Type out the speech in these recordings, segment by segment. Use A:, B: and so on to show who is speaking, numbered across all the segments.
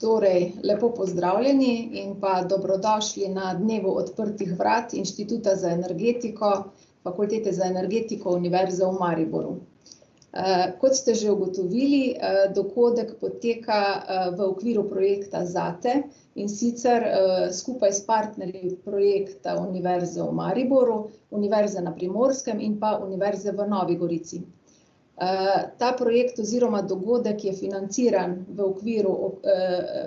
A: Torej, lepo pozdravljeni in pa dobrodošli na dnevu odprtih vrat Inštituta za energetiko, Fakultete za energetiko Univerze v Mariboru. Kot ste že ugotovili, dogodek poteka v okviru projekta ZATE, in sicer skupaj s partnerji projekta Univerze v Mariboru, Univerze na Primorskem in pa Univerze v Novi Gorici. Ta projekt oziroma dogodek je financiran v okviru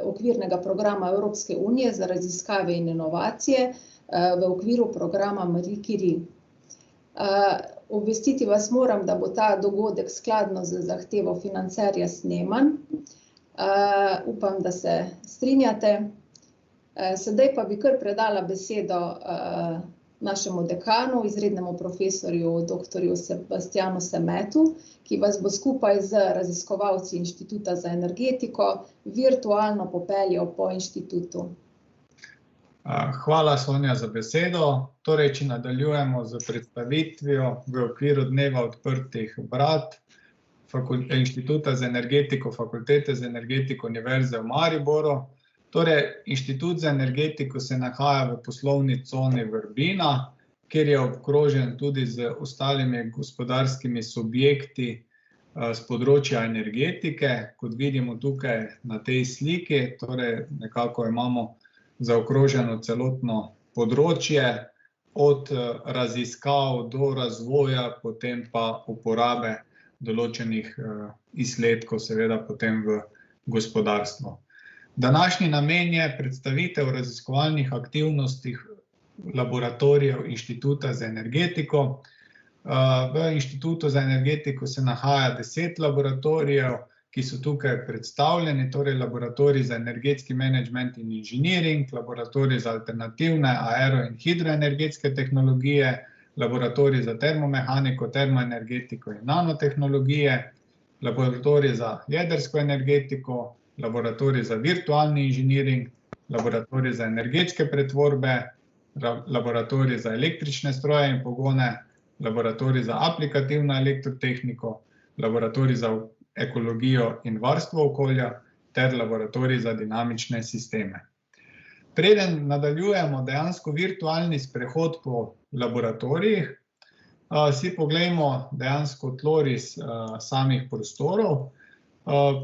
A: okvirnega programa Evropske unije za raziskave in inovacije v okviru programa Marie Curie. Obvestiti vas moram, da bo ta dogodek skladno z zahtevo financerja sneman. Upam, da se strinjate. Sedaj pa bi kar predala besedo našemu dekanu, izrednemu profesorju dr. Sebastjanu Semetu, ki vas bo skupaj z raziskovalci Inštituta za energetiko virtualno popeljal po inštitutu.
B: Hvala, Sonja, za besedo. Torej, če nadaljujemo z predstavitvijo v okviru dneva odprtih vrat Inštituta za energetiko, Fakultete za energetiko Univerze v Mariboru. Torej, Inštitut za energetiko se nahaja v poslovni coni Vrbina, kjer je obkrožen tudi z ostalimi gospodarskimi subjekti z področja energetike. Kot vidimo tukaj na tej sliki, torej nekako imamo zaokroženo celotno področje, od raziskav do razvoja, potem pa uporabe določenih izsledkov, seveda potem v gospodarstvo. Današnji namen je predstavitev raziskovalnih aktivnosti laboratorijev Inštituta za energetiko. V Inštitutu za energetiko se nahaja 10 laboratorijev, ki so tukaj predstavljeni, torej laboratorij za energetski menedžment in inženiring, laboratorij za alternativne aero- in hidroenergetske tehnologije, laboratorij za termomehaniko, termoenergetiko in nanotehnologije, laboratorij za jedrsko energetiko, laboratorij za virtualni inženiring, laboratorij za energetske pretvorbe, laboratorij za električne stroje in pogone, laboratorij za aplikativno elektrotehniko, laboratorij za ekologijo in varstvo okolja ter laboratorij za dinamične sisteme. Preden nadaljujemo dejansko virtualni sprehod po laboratorijih, si poglejmo dejansko tloris samih prostorov.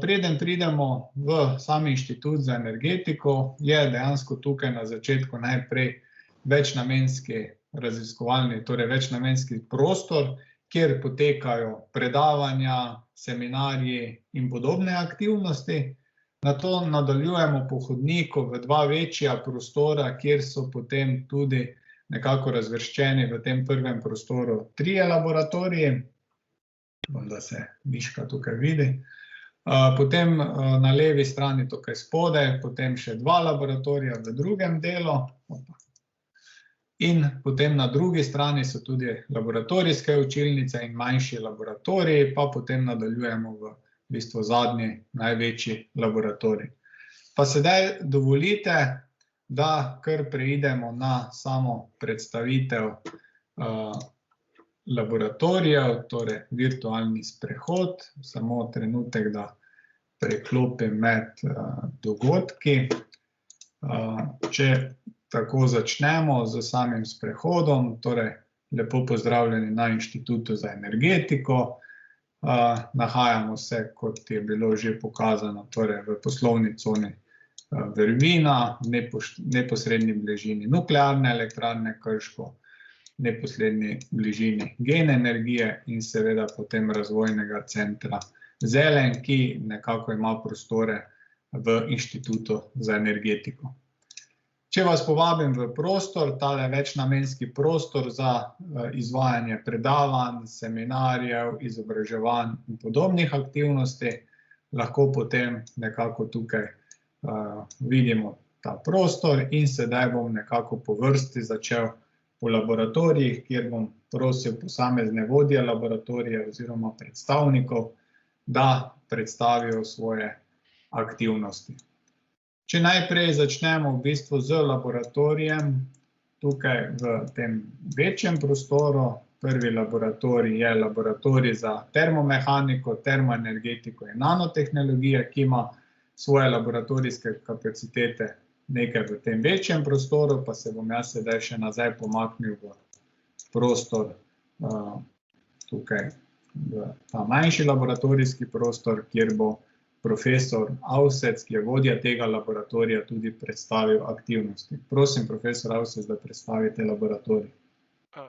B: Preden pridemo v sam Inštitut za energetiko, je dejansko tukaj na začetku najprej večnamenski raziskovalni, torej večnamenski prostor, kjer potekajo predavanja, seminarji in podobne aktivnosti. Nato nadaljujemo po hodniku v 2 večja prostora, kjer so potem tudi nekako razvrščeni v tem prvem prostoru 3 laboratoriji. Da se miška tukaj vidi. Potem na levi strani tukaj spodaj, potem še 2 laboratorija v drugem delu. In potem na drugi strani so tudi laboratorijske učilnice in manjši laboratoriji, pa potem nadaljujemo v bistvu zadnji, največji laboratorij. Pa sedaj dovolite, da kar preidemo na samo predstavitev laboratorijev, torej virtualni sprehod. Samo trenutek, da preklopim med dogodki. Če tako začnemo z samim sprehodom, torej lepo pozdravljeni na Inštitutu za energetiko. Nahajamo se, kot je bilo že pokazano, torej v poslovni coni Vrbina, v neposredni bližini Nuklearne elektrarne Krško, neposredni bližini Gen energije in seveda potem razvojnega centra Zelen, ki nekako ima prostore v Inštitutu za energetiko. Če vas povabim v prostor, tale večnamenski prostor za izvajanje predavanj, seminarjev, izobraževanj in podobnih aktivnosti, lahko potem nekako tukaj vidimo ta prostor in sedaj bom nekako po vrsti začel po laboratorijih, kjer bom prosil posamezne vodje laboratorije oziroma predstavnikov, da predstavijo svoje aktivnosti. Če najprej začnemo v bistvu z laboratorijem, tukaj v tem večjem prostoru. Prvi laboratorij je laboratorij za termomehaniko, termoenergetiko in nanotehnologije, ki ima svoje laboratorijske kapacitete nekaj v tem večjem prostoru, pa se bom jaz sedaj še nazaj pomaknil v prostor tukaj, v ta manjši laboratorijski prostor, kjer bo profesor Avsec, ki je vodja tega laboratorija, tudi predstavil aktivnosti. Prosim, profesor Avsec, da predstavite laboratorij.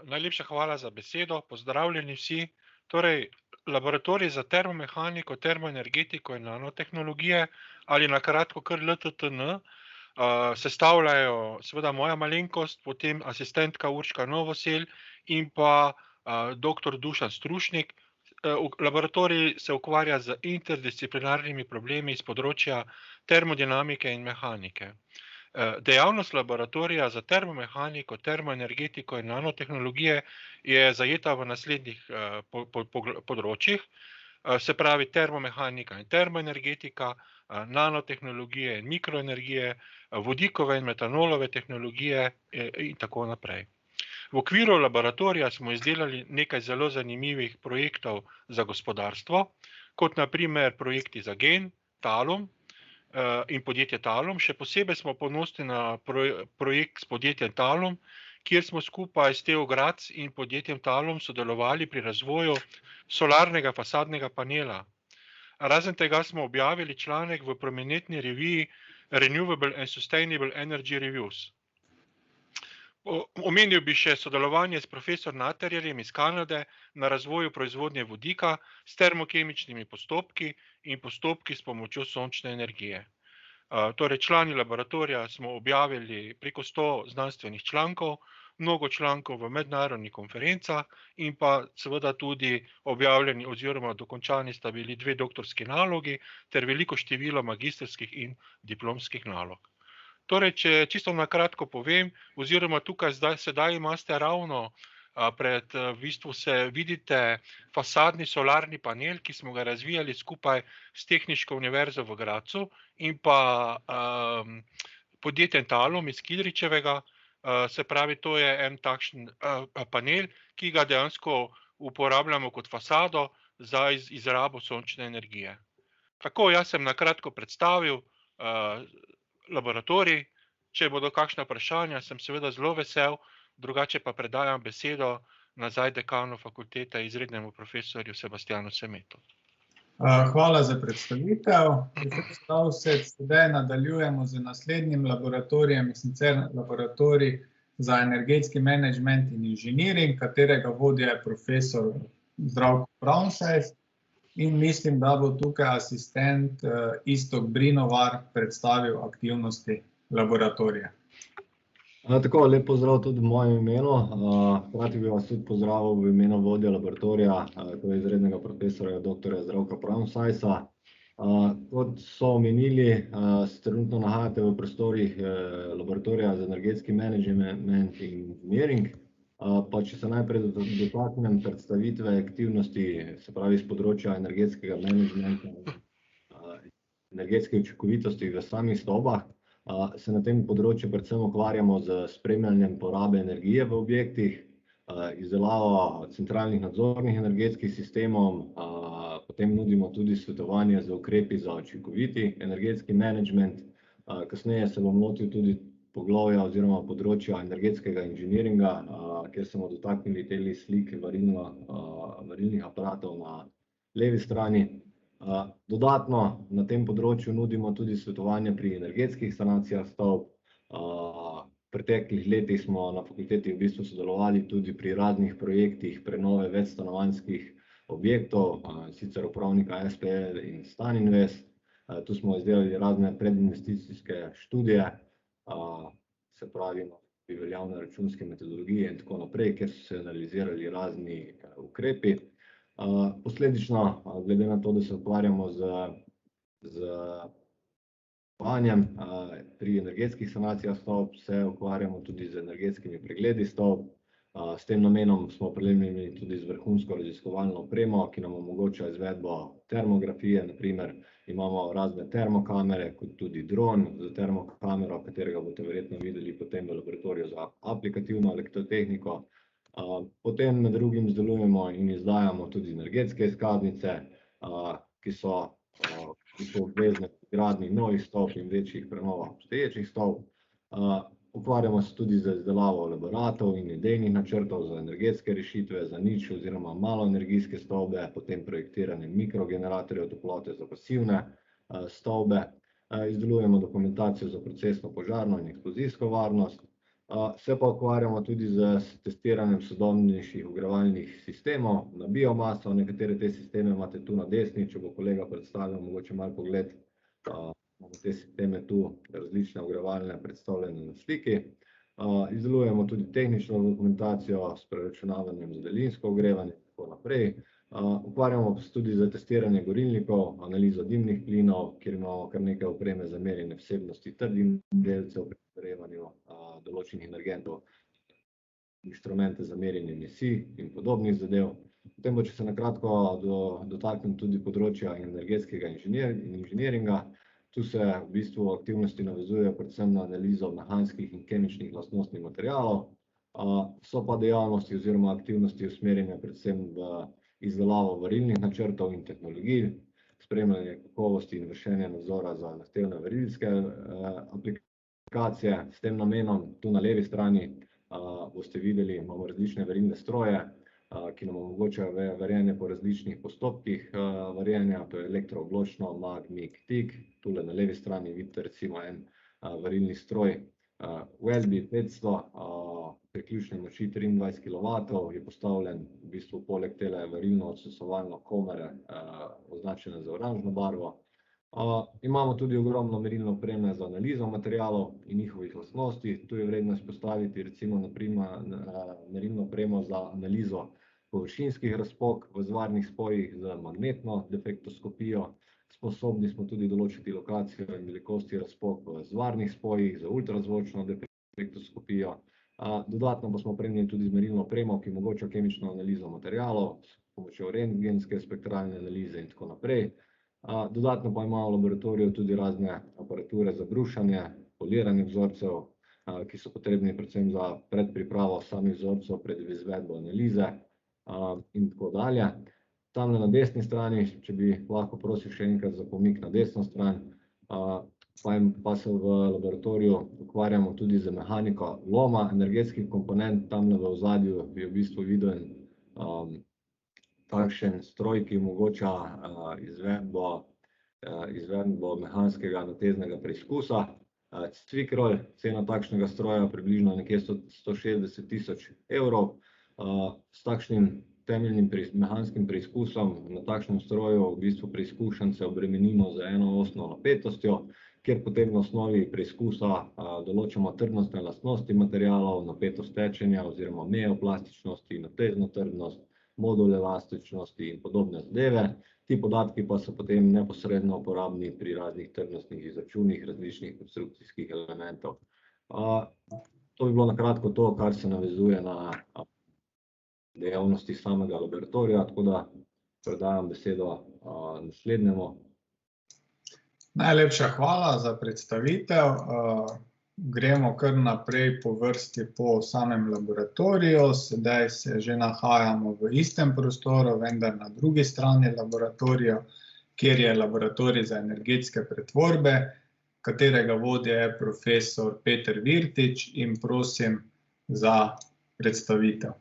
C: Najlepša hvala za besedo, pozdravljeni vsi. Torej, laboratorij za termomehaniko, termoenergetiko in nanotehnologije, ali na kratko kar LTTN, sestavljajo seveda moja malenkost, potem asistentka Urška Novosel in pa dr. Dušan Strušnik. Laboratorij se ukvarja z interdisciplinarnimi problemi iz področja termodinamike in mehanike. Dejavnost laboratorija za termomehaniko, termoenergetiko in nanotehnologije je zajeta v naslednjih področjih, se pravi termomehanika in termoenergetika, nanotehnologije in mikroenergije, vodikove in metanolove tehnologije in tako naprej. V okviru laboratorija smo izdelali nekaj zelo zanimivih projektov za gospodarstvo, kot na primer projekti za Gen, Talum in podjetje Talum. Še posebej smo ponosni na projekt s podjetjem Talum, kjer smo skupaj s TU Graz in podjetjem Talum sodelovali pri razvoju solarnega fasadnega panela. Razen tega smo objavili članek v prominentni reviji Renewable and Sustainable Energy Reviews. Omenil bi še sodelovanje s profesor Naterjerjem iz Kanade na razvoju proizvodnje vodika s termokemičnimi postopki in postopki s pomočjo sončne energije. Torej, člani laboratorija smo objavili preko 100 znanstvenih člankov, mnogo člankov v mednarodnih konferencah in pa seveda tudi objavljeni oziroma dokončani sta bili 2 doktorski nalogi ter veliko število magistrskih in diplomskih nalog. Torej, če čisto na kratko povem, oziroma tukaj sedaj imate ravno pred, v bistvu se vidite fasadni solarni panel, ki smo ga razvijali skupaj s Tehniško univerzo v Gradcu in pa podjetjem Talum iz Kidričevega. Se pravi, to je en takšen panel, ki ga dejansko uporabljamo kot fasado za izrabo sončne energije. Tako, jaz sem na kratko predstavil laboratorij. Če bodo kakšna vprašanja, sem seveda zelo vesel, drugače pa predajam besedo nazaj dekanu fakultete, izrednemu profesorju Sebastianu Semetu.
B: Hvala za predstavitev. Sedaj nadaljujemo z naslednjim laboratorijem, sicer laboratorij za energetski menedžment in inženiring, katerega vodja je profesor Zdravko Braunsajs. In mislim, da bo tukaj asistent Iztok Brinovar predstavil aktivnosti laboratorija.
D: Tako, lep pozdrav tudi v mojem imenu. Hkrati bi vas tudi pozdravil v imenu vodja laboratorija, to je izrednega profesorja dr. Zdravka Braunsajsa. Kot so omenili, se trenutno nahajate v prostorih laboratorija za energetski menedžment in inženiring. Pa če se najprej dotaknem predstavitve aktivnosti, se pravi z področja energetskega menedžmenta, energetske učinkovitosti v samih stavbah, se na tem področju predvsem ukvarjamo z spremljanjem porabe energije v objektih, izdelavo centralnih nadzornih energetskih sistemov, potem nudimo tudi svetovanje z ukrepi za učinkoviti energetski menedžment. Kasneje se bom lotil tudi poglavja oziroma področja energetskega inženiringa, kjer smo dotaknili te slike varilnih aparatov na levi strani. Dodatno na tem področju nudimo tudi svetovanje pri energetskih sanacijah stavb. V preteklih letih smo na fakulteti v bistvu sodelovali tudi pri raznih projektih prenove večstanovanjskih objektov, sicer upravnika SPL in Staninvest. Tu smo izdelali razne predinvesticijske študije, se pravi pri veljavne računske metodologije in tako naprej, kjer so se analizirali razni ukrepi. Posledično, glede na to, da se ukvarjamo z pri energetskih sanacijah stavb, se ukvarjamo tudi z energetskimi pregledi stavb. S tem namenom smo opremljeni tudi z vrhunsko raziskovalno opremo, ki nam omogoča izvedbo termografije, na primer imamo razne termokamere, kot tudi dron z termokamero, katerega boste verjetno videli potem v laboratoriju za aplikativno elektrotehniko. Potem med drugim izdelujemo in izdajamo tudi energetske izkaznice, ki so obvezne gradnji novih stavb in večjih prenovah obstoječih stavb. Ukvarjamo se tudi z izdelavo elaboratov in idejnih načrtov za energetske rešitve, za nič oziroma maloenergijske stavbe, potem projektiranje mikrogeneratorjev toplote za pasivne stavbe. Izdelujemo dokumentacijo za procesno, požarno in eksplozijsko varnost. Se pa ukvarjamo tudi z testiranjem sodobnejših ogrevalnih sistemov na biomaso. Nekatere te sisteme imate tu na desni, če bo kolega predstavil, mogoče malo pogled. Imamo te sisteme tu, različne ogrevalne predstavljene na sliki. Izdelujemo tudi tehnično dokumentacijo s preračunavanjem za daljinsko ogrevanje in tako naprej. Ukvarjamo se tudi z testiranjem gorilnikov, analizo dimnih plinov, kjer imamo kar nekaj opreme za merjenje vsebnosti trdih delcev pri ogrevanju določenih energentov, inštrumente za merjenje emisij in podobnih zadev. Potem če se na kratko dotaknem tudi področja energetskega inženiringa. Tu se v bistvu aktivnosti navezujejo predvsem na analizo mehanskih in kemičnih lastnosti materialov. So pa dejavnosti oziroma aktivnosti usmerjene predvsem v izdelavo varilnih načrtov in tehnologij, spremljanje kakovosti in vršenje nadzora za zahtevne varilske aplikacije. S tem namenom, tu na levi strani boste videli, imamo različne varilne stroje, ki nam omogočajo varjenje po različnih postopkih varjenja, to je elektroobločno, mag, mig, tik. Tule na levi strani vidite recimo en varilni stroj Welby 500, priključne moči 23 kW, je postavljen v bistvu poleg tele varilno odsesovalno komore, označene z oranžno barvo. Imamo tudi ogromno merilno opreme za analizo materialov in njihovih lastnosti. Tu je vredno izpostaviti recimo merilno opremo za analizo površinskih razpok v zvarnih spojih z magnetno defektoskopijo. Sposobni smo tudi določiti lokacijo in velikosti razpok v zvarnih spojih z ultrazvočno defektoskopijo. Dodatno pa smo opremljeni tudi z merilno opremo, ki omogoča kemično analizo materialov s pomočjo rentgenske spektralne analize in tako naprej. Dodatno pa imamo v laboratoriju tudi razne aparature za brušanje, poliranje vzorcev, ki so potrebni predvsem za predpripravo samih vzorcev pred izvedbo analize in tako dalje. Tamle na desni strani, če bi lahko prosil še enkrat za pomik na desno stran, pa se v laboratoriju ukvarjamo tudi z mehaniko loma energetskih komponent. Tamle v ozadju je v bistvu viden takšen stroj, ki omogoča izvedbo mehanskega nateznega preizkusa. Cvikroll, cena takšnega stroja približno nekje 160 000 evrov. S takšnim temeljnim mehanskim preizkusom na takšnem stroju v bistvu preizkušence obremenimo z eno osno napetostjo, kjer potem na osnovi preizkusa določamo trdnostne lastnosti materialov, napetost tečenja oziroma mejo plastičnosti, natezno trdnost, modul elastičnosti in podobne zadeve. Ti podatki pa so potem neposredno uporabni pri raznih trdnostnih izračunih različnih konstrukcijskih elementov. To bi bilo na kratko to, kar se navezuje na dejavnosti samega laboratorija, tako da predajam besedo naslednjemu.
B: Najlepša hvala za predstavitev. Gremo kar naprej po vrsti po samem laboratoriju. Sedaj se že nahajamo v istem prostoru, vendar na drugi strani laboratorija, kjer je laboratorij za energetske pretvorbe, katerega vodja je profesor Peter Virtič, in prosim za predstavitev.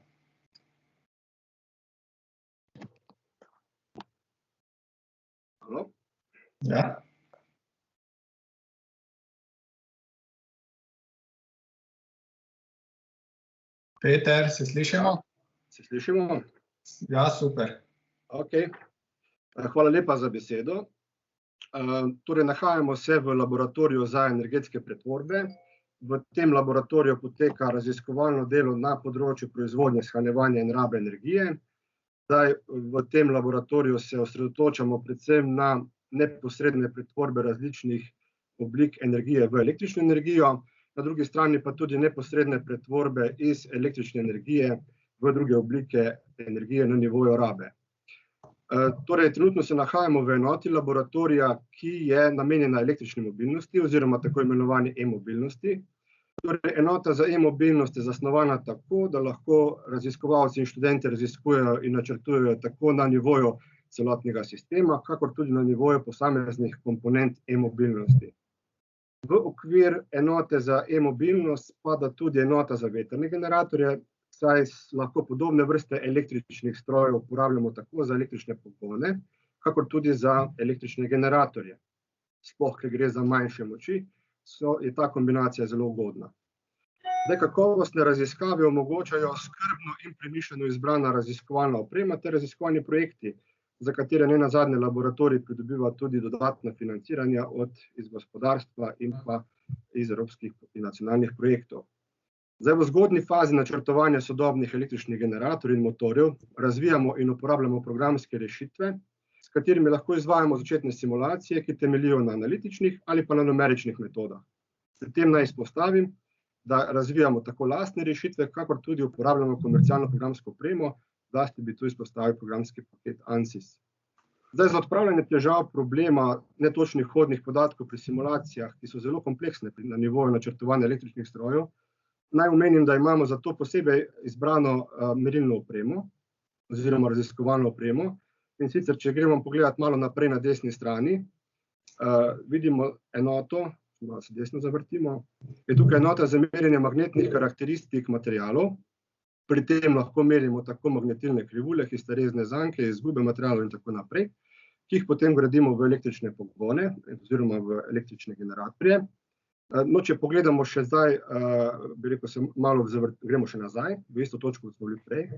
E: Halo?
B: Ja. Peter, se slišimo?
E: Se slišimo?
B: Ja, super.
E: Ok. Hvala lepa za besedo. Torej, nahajamo se v laboratoriju za energetske pretvorbe. V tem laboratoriju poteka raziskovalno delo na področju proizvodnje, shranjevanja in rabe energije. Zdaj, v tem laboratoriju se osredotočamo predvsem na neposredne pretvorbe različnih oblik energije v električno energijo, na drugi strani pa tudi neposredne pretvorbe iz električne energije v druge oblike energije na nivoju rabe. Torej, trenutno se nahajamo v enoti laboratorija, ki je namenjena električni mobilnosti oziroma tako imenovani e-mobilnosti. Torej, enota za e-mobilnost je zasnovana tako, da lahko raziskovalci in študenti raziskujejo in načrtujejo tako na nivoju celotnega sistema, kakor tudi na nivoju posameznih komponent e-mobilnosti. V okvir enote za e-mobilnost spada tudi enota za vetrne generatorje, saj lahko podobne vrste električnih strojev uporabljamo tako za električne pogone, kakor tudi za električne generatorje. Sploh, ker gre za manjše moči, je ta kombinacija zelo ugodna. Zdaj, kakovostne raziskave omogočajo skrbno in premišljeno izbrana raziskovalna oprema ter raziskovalni projekti, za katere nenazadnje laboratorij pridobiva tudi dodatna financiranja iz gospodarstva in pa iz evropskih in nacionalnih projektov. Zdaj, v zgodnji fazi načrtovanja sodobnih električnih generatorjev in motorjev razvijamo in uporabljamo programske rešitve, s katerimi lahko izvajamo začetne simulacije, ki temeljijo na analitičnih ali pa na numeričnih metodah. Pri tem naj izpostavim, da razvijamo tako lastne rešitve, kakor tudi uporabljamo komercialno programsko opremo, zlasti bi tu izpostavil programski paket ANSYS. Zdaj, za odpravljanje težav problema netočnih vhodnih podatkov pri simulacijah, ki so zelo kompleksne na nivoju načrtovanja električnih strojev, naj omenim, da imamo za to posebej izbrano merilno opremo oziroma raziskovalno opremo. In sicer, če gremo pogledati malo naprej na desni strani, vidimo enoto, malo se desno zavrtimo, je tukaj enota za merjenje magnetnih karakteristik materialov. Pri tem lahko merimo tako magnetilne krivulje, histerezne zanke, izgube materialov in tako naprej, ki jih potem gradimo v električne pogone oziroma v električne generatorje. No, če pogledamo še zdaj, bi rekel, se malo gremo še nazaj, v isto točko, kot smo bili prej.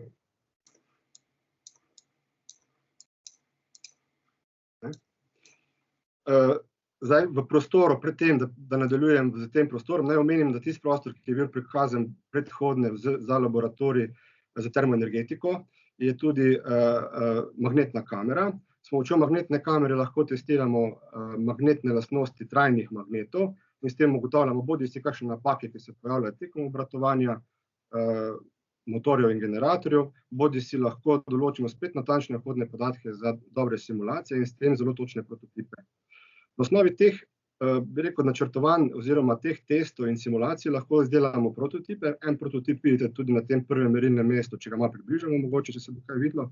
E: Zdaj, v prostoru, pred tem, da nadaljujem z tem prostorom, naj omenim, da tisti prostor, ki je bil prikazan predhodne za laboratorij za termoenergetiko, je tudi magnetna kamera. S pomočjo magnetne kamere lahko testiramo magnetne lastnosti trajnih magnetov in s tem ugotavljamo bodisi kakšne napake, ki se pojavljajo tekom obratovanja motorjev in generatorjev, bodisi lahko določimo spet natančne vhodne podatke za dobre simulacije in s tem zelo točne prototipe. Na osnovi teh, bi rekel, načrtovanj oziroma teh testov in simulacij lahko izdelamo prototipe. En prototip vidite tudi na tem prvem merilnem mestu, če ga malo približamo, mogoče, če se bo kaj videlo.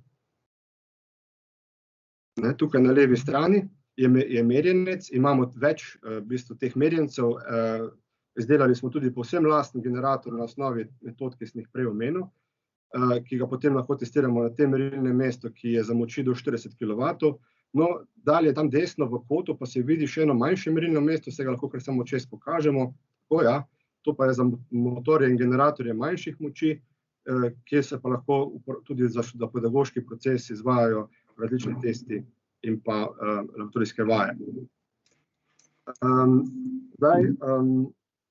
E: Tukaj na levi strani je merjenec, imamo več v bistvu teh merjencev, izdelali smo tudi povsem lasten generator na osnovi metod, ki sem jih prej omenil, ki ga potem lahko testiramo na tem merilnem mestu, ki je za moči do 40 kW. No, dalje tam desno v kotu pa se vidi še eno manjše merilno mesto, se ga lahko kar samo čez pokažemo. To pa je za motorje in generatorje manjših moči, kjer se pa lahko tudi za pedagoški proces izvajajo različni testi in pa laboratorijske vaje. Zdaj,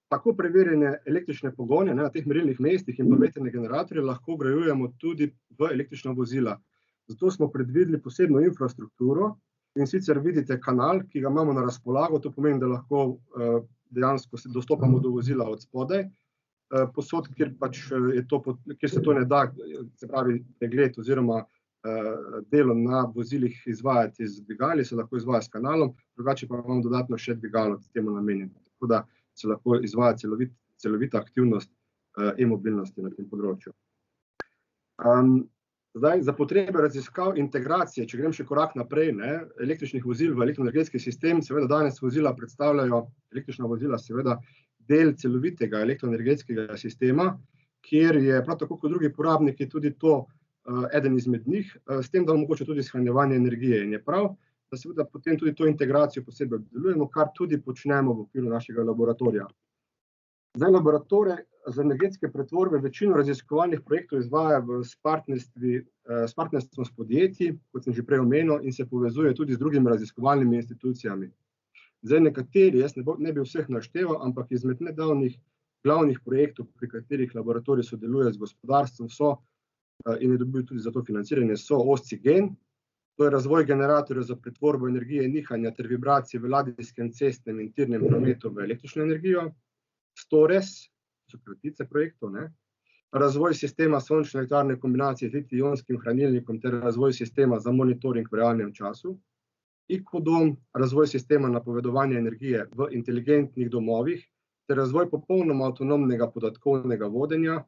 E: tako preverjene električne pogone na teh merilnih mestih in pa vetrne generatorje lahko vgrajujemo tudi v električna vozila. Zato smo predvideli posebno infrastrukturo in sicer vidite kanal, ki ga imamo na razpolago, to pomeni, da lahko dejansko dostopamo do vozila od spodaj, posod, kjer se to ne da, se pravi pregled oziroma delo na vozilih izvajati z dvigali, se lahko izvaja s kanalom, drugače pa imamo dodatno še dvigalo temu namenjeno. Tako da se lahko izvaja celovita aktivnost e-mobilnosti na tem področju. Zdaj, za potrebe raziskav integracije, če grem še korak naprej, električnih vozil v elektroenergetski sistem, seveda danes električna vozila seveda del celovitega elektroenergetskega sistema, kjer je prav tako kot drugi porabniki tudi to eden izmed njih, s tem, da omogoča tudi shranjevanje energije. In je prav, da seveda potem tudi to integracijo posebej obdelujemo, kar tudi počnemo v okviru našega laboratorija. Zdaj, laboratorij za energetske pretvorbe večino raziskovalnih projektov izvaja s partnerstvom s podjetji, kot sem že prej omenil, in se povezuje tudi z drugimi raziskovalnimi institucijami. Zdaj, nekateri, jaz ne bi vseh našteval, ampak izmed nedavnih glavnih projektov, pri katerih laboratorij sodeluje z gospodarstvom, in je dobil tudi za to financiranje, so OSCIGEN, to je razvoj generatorjev za pretvorbo energije nihanja ter vibracij v ladijskem, cestnem in tirnem prometu v električno energijo, STORES, so kratice projektov, razvoj sistema sončne elektrarne kombinacije z litij-ionskim hranilnikom ter razvoj sistema za monitoring v realnem času, IKODOM, razvoj sistema napovedovanja energije v inteligentnih domovih ter razvoj popolnoma avtonomnega podatkovnega vodenja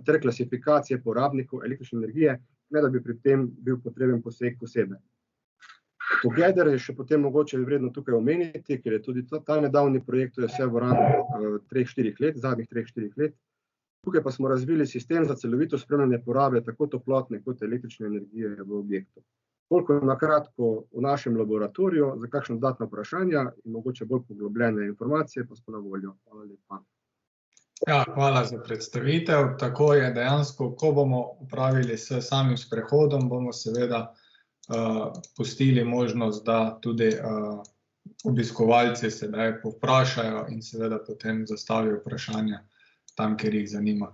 E: ter klasifikacije porabnikov električne energije, ne da bi pri tem bil potreben poseg posebej. Together je še potem mogoče vredno tukaj omeniti, ker je tudi ta nedavni projekt, to je vse v rangu 3-4 let, zadnjih 3-4 let. Tukaj pa smo razvili sistem za celovito spremljanje porabe tako toplotne kot električne energije v objektu. Toliko na kratko v našem laboratoriju, za kakšna dodatna vprašanja in mogoče bolj poglobljene informacije pa smo na voljo. Hvala lepa.
B: Ja, hvala za predstavitev. Tako je dejansko, ko bomo upravili s samim sprehodom, bomo seveda pustili možnost, da tudi obiskovalci sedaj povprašajo in seveda potem zastavijo vprašanja tam, kjer jih zanima.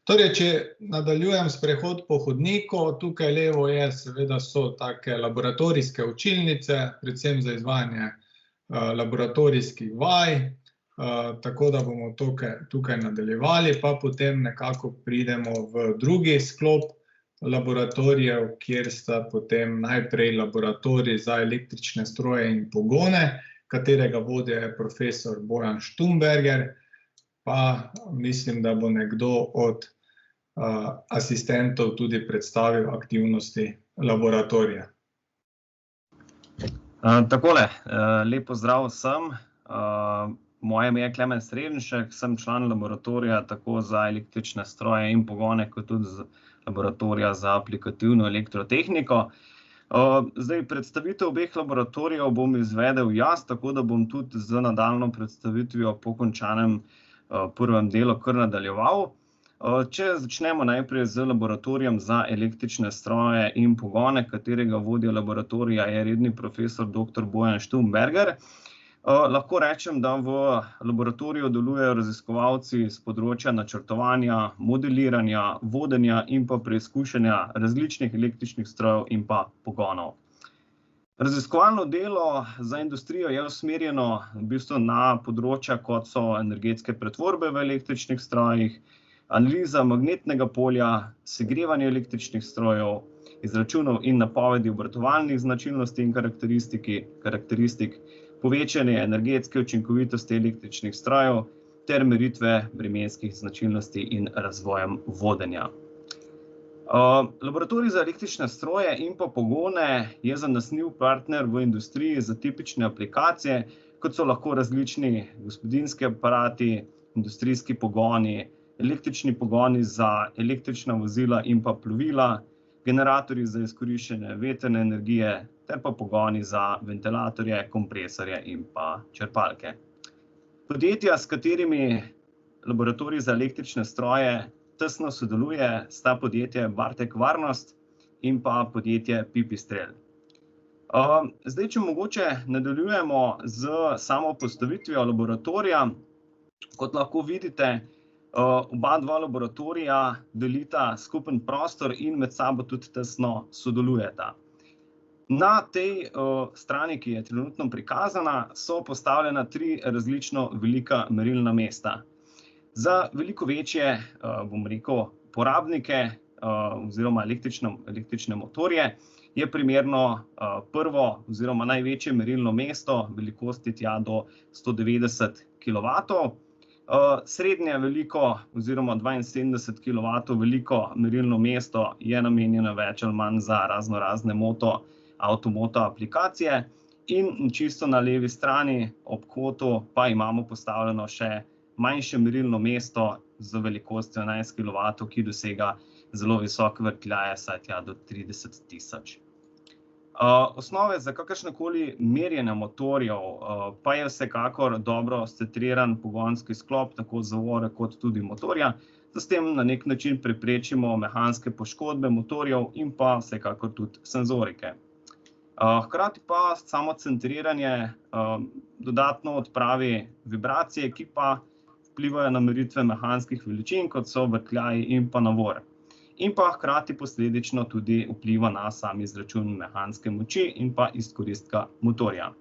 B: Torej, če nadaljujem sprehod po hodniku, tukaj levo je, seveda so take laboratorijske učilnice, predvsem za izvajanje laboratorijskih vaj, tako da bomo tukaj nadaljevali, pa potem nekako pridemo v drugi sklop laboratorijev, kjer sta potem najprej laboratorij za električne stroje in pogone, katerega vodja je profesor Bojan Štumberger, pa mislim, da bo nekdo od asistentov tudi predstavil aktivnosti laboratorija.
F: Takole, lep pozdrav vsem. Moje ime je Klemen Srednšek, sem član laboratorija tako za električne stroje in pogone, kot tudi laboratorija za aplikativno elektrotehniko. Zdaj, predstavitev obeh laboratorijev bom izvedel jaz, tako da bom tudi z nadaljnjo predstavitvijo po končanem prvem delu kar nadaljeval. Če začnemo najprej z laboratorijem za električne stroje in pogone, katerega vodja laboratorija je redni profesor dr. Bojan Štumberger, lahko rečem, da v laboratoriju delujejo raziskovalci z področja načrtovanja, modeliranja, vodenja in pa preizkušanja različnih električnih strojev in pa pogonov. Raziskovalno delo za industrijo je usmerjeno v bistvu na področja, kot so energetske pretvorbe v električnih strojih, analiza magnetnega polja, segrevanje električnih strojev, izračunov in napovedi obratovalnih značilnosti in karakteristik, povečanje energetske učinkovitosti električnih strojev ter meritve vremenskih značilnosti in razvojem vodenja. Laboratorij za električne stroje in pa pogone je zanesljiv partner v industriji za tipične aplikacije, kot so lahko različni gospodinjski aparati, industrijski pogoni, električni pogoni za električna vozila in pa plovila, generatorji za izkoriščanje vetrne energije ter pa pogoni za ventilatorje, kompresorje in pa črpalke. Podjetja, s katerimi laboratorij za električne stroje tesno sodeluje, sta podjetje Bartek Varnost in pa podjetje Pipistrel. Zdaj, če mogoče nadaljujemo z samo postavitvijo laboratorija, kot lahko vidite, oba dva laboratorija delita skupen prostor in med sabo tudi tesno sodelujeta. Na tej strani, ki je trenutno prikazana, so postavljena 3 različno velika merilna mesta. Za veliko večje, bom rekel, porabnike oziroma električne motorje je primerno prvo oziroma največje merilno mesto velikosti tja do 190 kW. Srednje veliko oziroma 72 kW veliko merilno mesto je namenjeno več ali manj za raznorazne avtomoto aplikacije in čisto na levi strani ob kotu pa imamo postavljeno še manjše merilno mesto z velikostjo 11 kW, ki dosega zelo visoke vrtljaje, saj tja do 30 000. Osnove za kakršnekoli merjenje motorjev pa je vsekakor dobro scetriran pogonski sklop, tako zavore kot tudi motorja, da s tem na nek način preprečimo mehanske poškodbe motorjev in pa vsekakor tudi senzorike. Hkrati pa samo centriranje dodatno odpravi vibracije, ki pa vplivajo na meritve mehanskih veličin, kot so vrtljaji in pa navor. In pa hkrati posledično tudi vpliva na sam izračun mehanske moči in pa izkoristka motorja.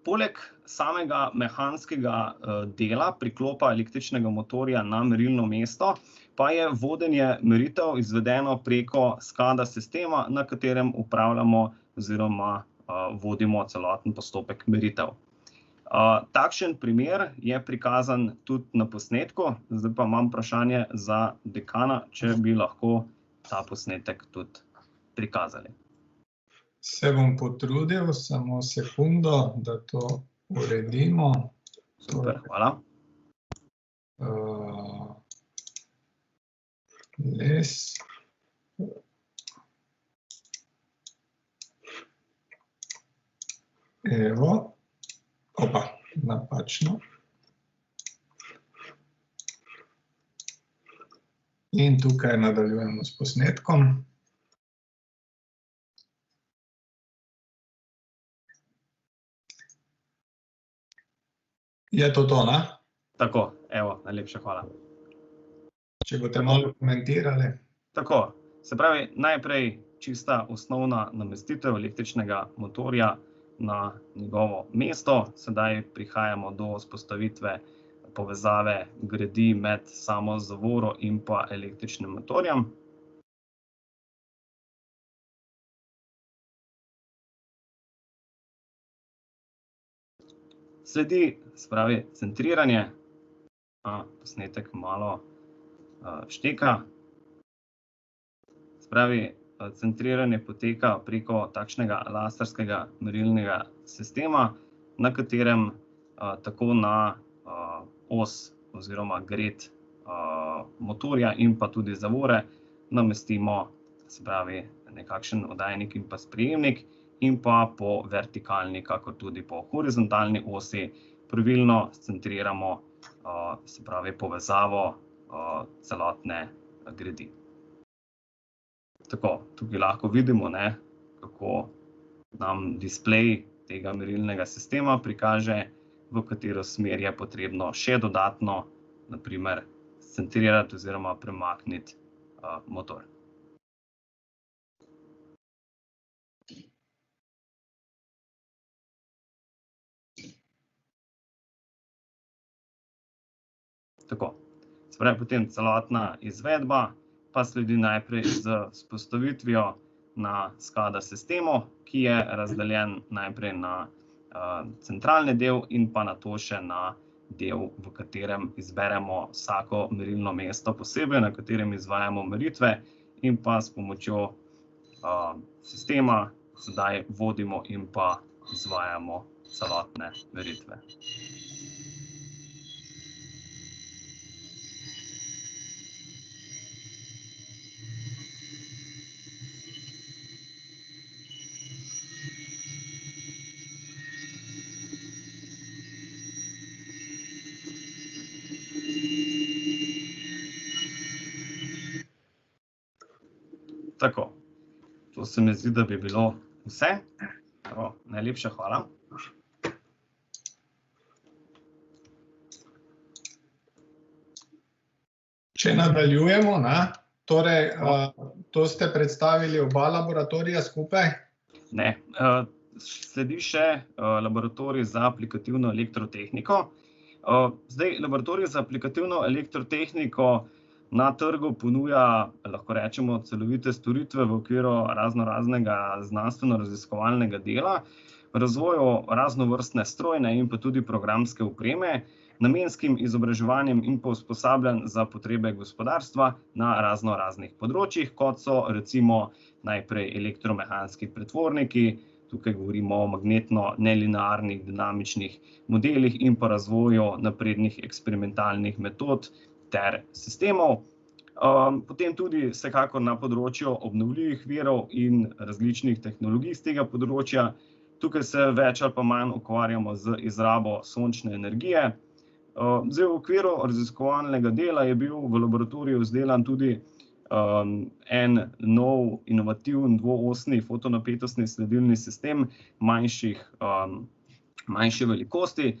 F: Poleg samega mehanskega dela priklopa električnega motorja na merilno mesto, pa je vodenje meritev izvedeno preko SCADA sistema, na katerem upravljamo oziroma vodimo celoten postopek meritev. Takšen primer je prikazan tudi na posnetku, zdaj pa imam vprašanje za dekana, če bi lahko ta posnetek tudi prikazali.
B: Se bom potrudil, samo sekundo, da to uredimo.
F: Super, hvala.
B: Les. Evo. Opa, napačno. In tukaj nadaljujemo s posnetkom. Je to, ne?
F: Tako, evo, najlepša hvala.
B: Če boste malo komentirali.
F: Tako, se pravi, najprej čista osnovna namestitev električnega motorja na njegovo mesto. Sedaj prihajamo do vzpostavitve povezave gredi med samo zavoro in pa električnim motorjem. Sledi, se pravi, centriranje. Posnetek malo šteka. Se pravi, centriranje poteka preko takšnega laserskega merilnega sistema, na katerem tako na os oziroma gred motorja in pa tudi zavore namestimo, se pravi, nekakšen oddajnik in pa sprejemnik in pa po vertikalni, kakor tudi po horizontalni osi pravilno centriramo, se pravi, povezavo celotne gredi. Tako, tukaj lahko vidimo, kako nam displej tega merilnega sistema prikaže, v katero smer je potrebno še dodatno, na primer, centrirati oziroma premakniti motor. Tako, se pravi, potem celotna izvedba pa sledi najprej z vzpostavitvijo na SCADA sistemu, ki je razdeljen najprej na centralni del in pa nato še na del, v katerem izberemo vsako merilno mesto posebej, na katerem izvajamo meritve in pa s pomočjo sistema sedaj vodimo in pa izvajamo celotne meritve. Tako, to se mi zdi, da bi bilo vse. Najlepša hvala.
B: Če nadaljujemo, torej, to ste predstavili oba laboratorija skupaj?
F: Ne, sledi še laboratorij za aplikativno elektrotehniko. Zdaj, laboratorij za aplikativno elektrotehniko na trgu ponuja, lahko rečemo, celovite storitve v okviru raznoraznega znanstveno-raziskovalnega dela, razvoju raznovrstne strojne in pa tudi programske opreme, namenskim izobraževanjem in pa usposabljanj za potrebe gospodarstva na raznoraznih področjih, kot so recimo najprej elektromehanski pretvorniki, tukaj govorimo o magnetno-nelinearnih dinamičnih modelih in pa razvoju naprednih eksperimentalnih metod ter sistemov. Potem tudi vsekakor na področju obnovljivih virov in različnih tehnologij z tega področja. Tukaj se več ali pa manj ukvarjamo z izrabo sončne energije. Zdaj, v okviru raziskovalnega dela je bil v laboratoriju izdelan tudi en nov inovativen dvoosni fotonapetostni sledilni sistem manjše velikosti.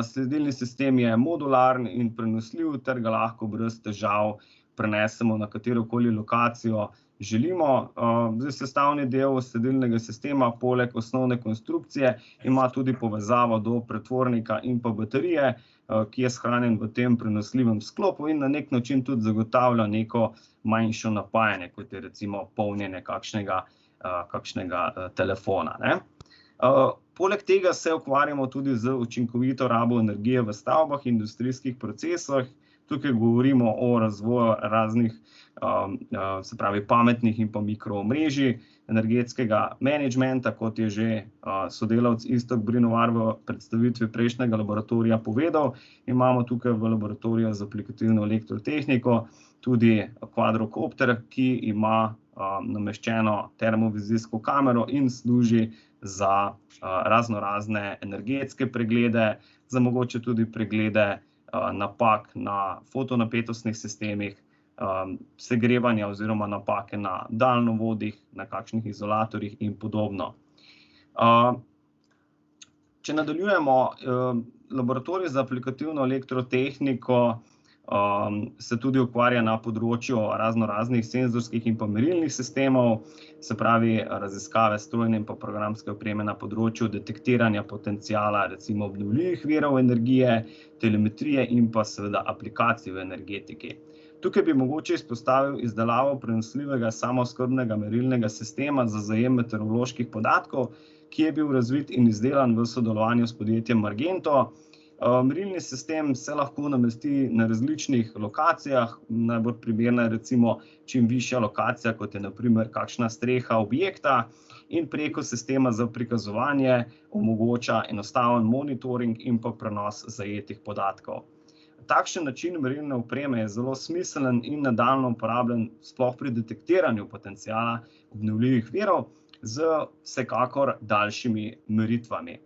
F: Sledilni sistem je modularen in prenosljiv ter ga lahko brez težav prenesemo na katerokoli lokacijo želimo. Zdaj, sestavni del sledilnega sistema poleg osnovne konstrukcije ima tudi povezavo do pretvornika in pa baterije, ki je shranjen v tem prenosljivem sklopu in na nek način tudi zagotavlja neko manjšo napajanje, kot je recimo polnjenje kakšnega telefona. Poleg tega se ukvarjamo tudi z učinkovito rabo energije v stavbah, industrijskih procesih, Tukaj govorimo o razvoju raznih se pravi pametnih in pa mikroomrežij, energetskega menedžmenta, kot je že sodelavec Iztok Brinovar v predstavitvi prejšnjega laboratorija povedal. Imamo tukaj v laboratoriju za aplikativno elektrotehniko tudi kvadrokopter, ki ima nameščeno termovizijsko kamero in služi za raznorazne energetske preglede, za mogoče tudi preglede napak na fotonapetostnih sistemih, segrevanja oziroma napake na daljnovodih, na kakšnih izolatorjih in podobno. Če nadaljujemo, laboratorij za aplikativno elektrotehniko se tudi ukvarja na področju raznoraznih senzorskih in pa merilnih sistemov, se pravi raziskave strojne in pa programske opreme na področju detektiranja potenciala, recimo obnovljivih virov energije, telemetrije in pa seveda aplikacij v energetiki. Tukaj bi mogoče izpostavil izdelavo prenosljivega samooskrbnega merilnega sistema za zajem meteoroloških podatkov, ki je bil razvit in izdelan v sodelovanju s podjetjem Margento. Merilni sistem se lahko namesti na različnih lokacijah, najbolj primerna je recimo čim višja lokacija, kot je na primer kakšna streha objekta, in preko sistema za prikazovanje omogoča enostaven monitoring in pa prenos zajetih podatkov. Takšen način merilne opreme je zelo smiseln in nadaljnjo uporabljen sploh pri detektiranju potenciala obnovljivih virov z vsekakor daljšimi meritvami.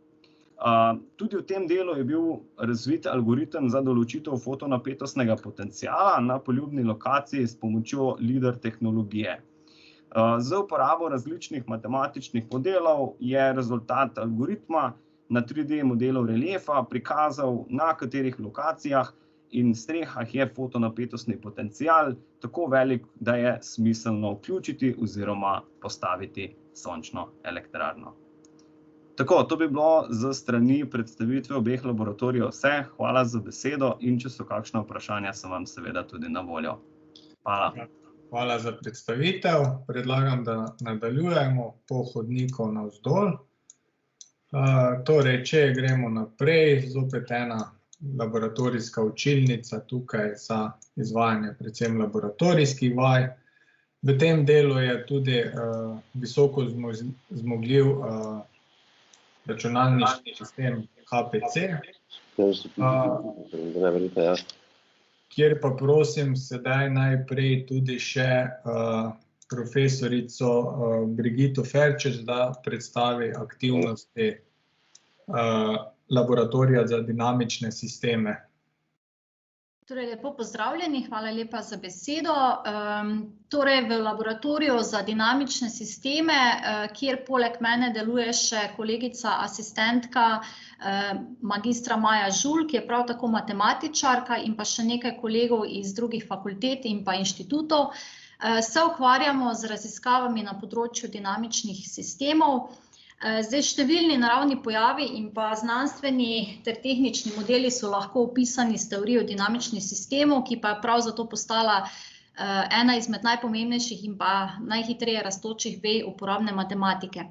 F: Tudi v tem delu je bil razvit algoritem za določitev fotonapetostnega potenciala na poljubni lokaciji s pomočjo LIDAR tehnologije. Z uporabo različnih matematičnih modelov je rezultat algoritma na 3D modelu reliefa prikazal, na katerih lokacijah in strehah je fotonapetostni potencial tako velik, da je smiselno vključiti oziroma postaviti sončno elektrarno. Tako, to bi bilo z strani predstavitve obeh laboratorijev vse. Hvala za besedo in če so kakšna vprašanja, sem vam seveda tudi na voljo. Hvala.
B: Hvala za predstavitev. Predlagam, da nadaljujemo po hodniku navzdol. Torej, če gremo naprej, zopet ena laboratorijska učilnica tukaj za izvajanje predvsem laboratorijskih vaj. V tem delu je tudi visoko zmogljiv računalniški sistem HPC, kjer pa prosim sedaj najprej tudi še profesorico Brigito Ferčeč, da predstavi aktivnosti laboratorija za dinamične sisteme.
G: Torej, lepo pozdravljeni, hvala lepa za besedo. Torej, v laboratoriju za dinamične sisteme, kjer poleg mene deluje še kolegica asistentka magistra Maja Žul, ki je prav tako matematičarka, in pa še nekaj kolegov iz drugih fakultet in pa inštitutov, se ukvarjamo z raziskavami na področju dinamičnih sistemov. Zdaj, številni naravni pojavi in pa znanstveni ter tehnični modeli so lahko opisani s teorijo dinamičnih sistemov, ki pa je prav zato postala ena izmed najpomembnejših in pa najhitreje rastočih vej uporabne matematike.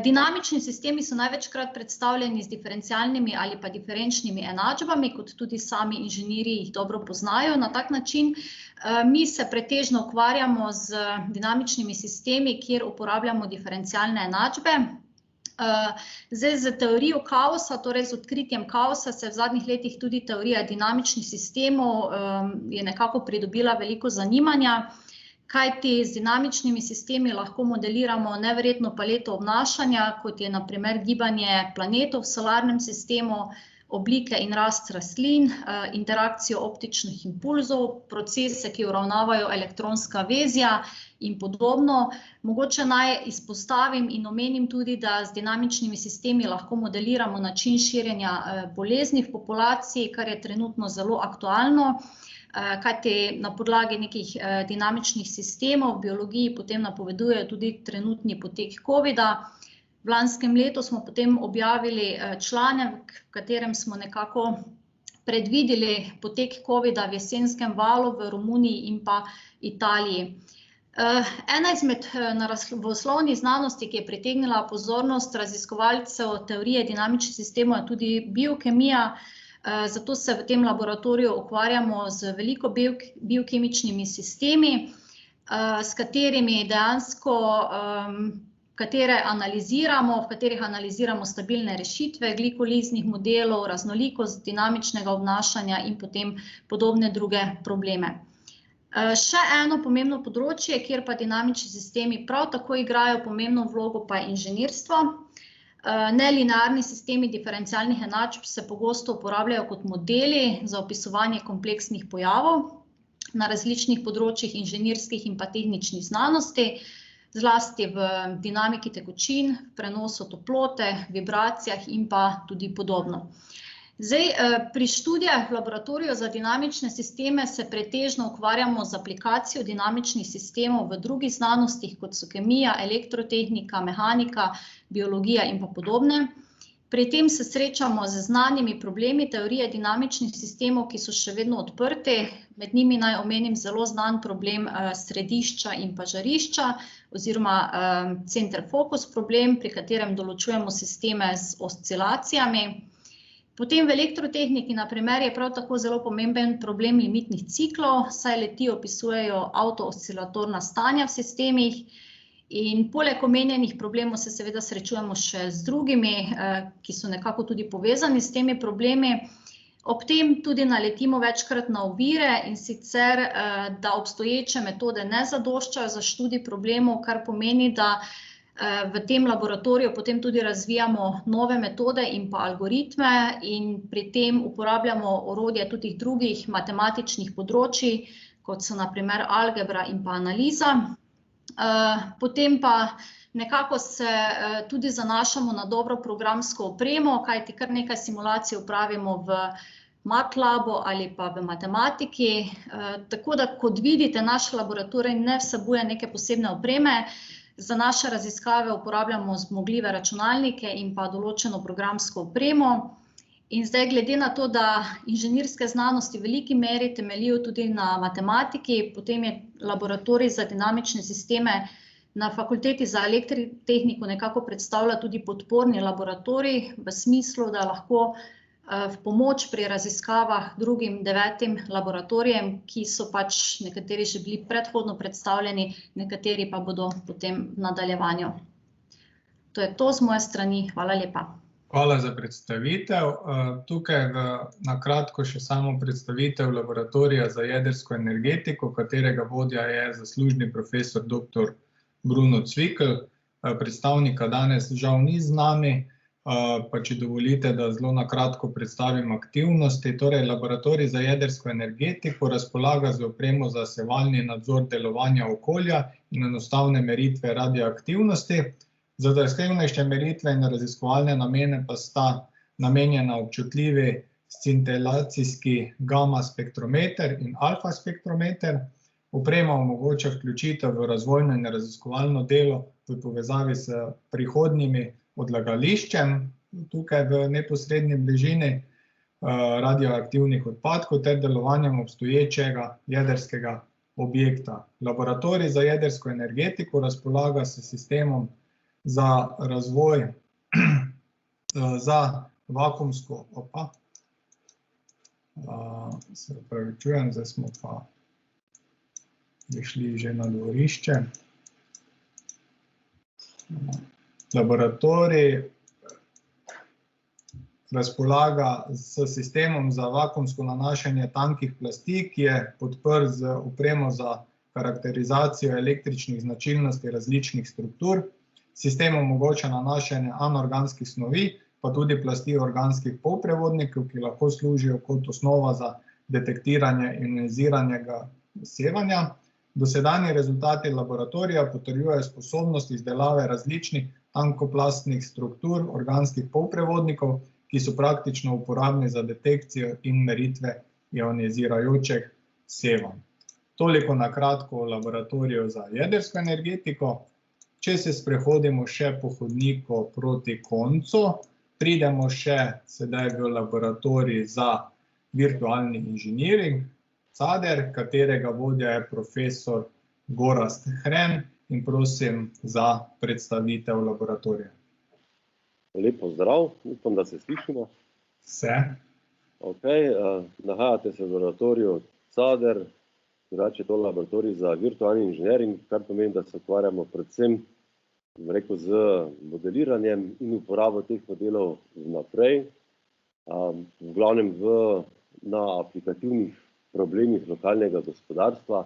G: Dinamični sistemi so največkrat predstavljeni z diferencialnimi ali pa diferenčnimi enačbami, kot tudi sami inženirji jih dobro poznajo. Na tak način mi se pretežno ukvarjamo z dinamičnimi sistemi, kjer uporabljamo diferencialne enačbe. Zdaj, z teorijo kaosa, torej z odkritjem kaosa, se v zadnjih letih tudi teorija dinamičnih sistemov je nekako pridobila veliko zanimanja, kajti z dinamičnimi sistemi lahko modeliramo neverjetno paleto obnašanja, kot je na primer gibanje planetov v solarnem sistemu, oblike in rast rastlin, interakcijo optičnih impulzov, procese, ki uravnavajo elektronska vezja in podobno. Mogoče naj izpostavim in omenim tudi, da z dinamičnimi sistemi lahko modeliramo način širjenja bolezni v populaciji, kar je trenutno zelo aktualno, kajti na podlagi nekih dinamičnih sistemov v biologiji potem napovedujejo tudi trenutni potek covida. V lanskem letu smo potem objavili članek, v katerem smo nekako predvideli potek covida v jesenskem valu v Romuniji in pa Italiji. Ena izmed naravoslovnih znanosti, ki je pritegnila pozornost raziskovalcev teorije dinamičnih sistemov, je tudi biokemija. Zato se v tem laboratoriju ukvarjamo z veliko biokemičnimi sistemi, s katerimi dejansko, v katerih analiziramo stabilne rešitve, glikoliznih modelov, raznolikost dinamičnega obnašanja in potem podobne druge probleme. Še eno pomembno področje, kjer pa dinamični sistemi prav tako igrajo pomembno vlogo, pa je inženirstvo. Nelinearni sistemi diferencialnih enačb se pogosto uporabljajo kot modeli za opisovanje kompleksnih pojavov na različnih področjih inženirskih in pa tehničnih znanosti, zlasti v dinamiki tekočin, prenosu toplote, vibracijah in pa tudi podobno. Zdaj, pri študijah v laboratoriju za dinamične sisteme se pretežno ukvarjamo z aplikacijo dinamičnih sistemov v drugih znanostih, kot so kemija, elektrotehnika, mehanika, biologija in pa podobne. Pri tem se srečamo z znanimi problemi teorije dinamičnih sistemov, ki so še vedno odprti. Med njimi naj omenim zelo znan problem središča in pa žarišča oziroma center focus problem, pri katerem določujemo sisteme z oscilacijami. Potem v elektrotehniki, na primer, je prav tako zelo pomemben problem limitnih ciklov, saj le-ti opisujejo avtooscilatorna stanja v sistemih. In poleg omenjenih problemov se seveda srečujemo še z drugimi, ki so nekako tudi povezani s temi problemi. Ob tem tudi naletimo večkrat na ovire, in sicer, da obstoječe metode ne zadoščajo za študij problemov, kar pomeni, da v tem laboratoriju potem tudi razvijamo nove metode in pa algoritme in pri tem uporabljamo orodje tudi drugih matematičnih področij, kot so na primer algebra in pa analiza. Potem pa nekako se tudi zanašamo na dobro programsko opremo, kajti kar nekaj simulacij opravimo v MATLABu ali pa v matematiki. Tako da, kot vidite, naš laboratorij ne vsebuje neke posebne opreme. Za naše raziskave uporabljamo zmogljive računalnike in pa določeno programsko opremo. In zdaj, glede na to, da inženirske znanosti v veliki meri temeljijo tudi na matematiki, potem je laboratorij za dinamične sisteme na Fakulteti za elektrotehniko nekako predstavlja tudi podporni laboratorij, v smislu, da lahko v pomoč pri raziskavah drugim 9 laboratorijem, ki so pač nekateri že bili predhodno predstavljeni, nekateri pa bodo potem v nadaljevanju. To je to z moje strani, hvala lepa.
B: Hvala za predstavitev. Tukaj na kratko še samo predstavitev laboratorija za jedrsko energetiko, katerega vodja je zaslužni profesor dr. Bruno Cvikl. Predstavnika danes žal ni z nami, pa če dovolite, da zelo na kratko predstavim aktivnosti. Torej, laboratorij za jedrsko energetiko razpolaga z opremo za sevalni nadzor delovanja okolja in enostavne meritve radioaktivnosti. Za zahtevnejše meritve in raziskovalne namene pa sta namenjena občutljivi scintilacijski gamma spektrometer in alfa spektrometer. Oprema omogoča vključitev v razvojno in raziskovalno delo v povezavi s prihodnjimi odlagališčem, tukaj v neposredni bližini radioaktivnih odpadkov ter delovanjem obstoječega jedrskega objekta. Laboratorij za jedrsko energetiko razpolaga s sistemom za razvoj za vakuumsko, se opravičujem, zdaj smo pa prišli že na dvorišče. Laboratorij razpolaga s sistemom za vakuumsko nanašanje tankih plasti, ki je podprt z opremo za karakterizacijo električnih značilnosti različnih struktur. Sistem omogoča nanašanje anorganskih snovi, pa tudi plasti organskih polprevodnikov, ki lahko služijo kot osnova za detektiranje ionizirajočega sevanja. Dosedanji rezultati laboratorija potrjujejo sposobnost izdelave različnih tankoplastnih struktur organskih polprevodnikov, ki so praktično uporabni za detekcijo in meritve ionizirajočih sevanj. Toliko na kratko o laboratoriju za jedrsko energetiko. Če se sprehodimo še po hodniku proti koncu, pridemo še sedaj v laboratorij za virtualni inženiring, CADER, katerega vodja je profesor Gorazd Hren, in prosim za predstavitev laboratorija.
H: Lep pozdrav, upam, da se slišimo.
B: Se.
H: Nahajate se v laboratoriju CADER, drugače je to laboratorij za virtualni inženiring, kar pomeni, da se ukvarjamo predvsem z modeliranjem in uporabo teh modelov vnaprej, v glavnem na aplikativnih problemih lokalnega gospodarstva.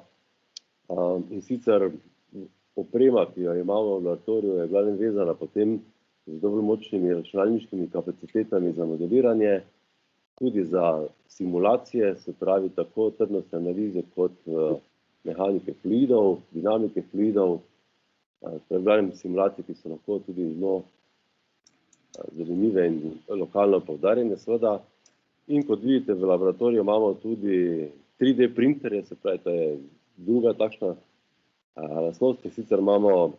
H: In sicer oprema, ki jo imamo v laboratoriju, je glavnem vezana potem z dovolj močnimi računalniškimi kapacitetami za modeliranje, tudi za simulacije, se pravi tako trdnostne analize kot mehanike fluidov, dinamike fluidov, to je v glavnem simulacije, ki so lahko tudi zelo zanimive in lokalno poudarjene seveda. In kot vidite, v laboratoriju imamo tudi 3D printerje, se pravi, to je druga takšna lastnost, sicer imamo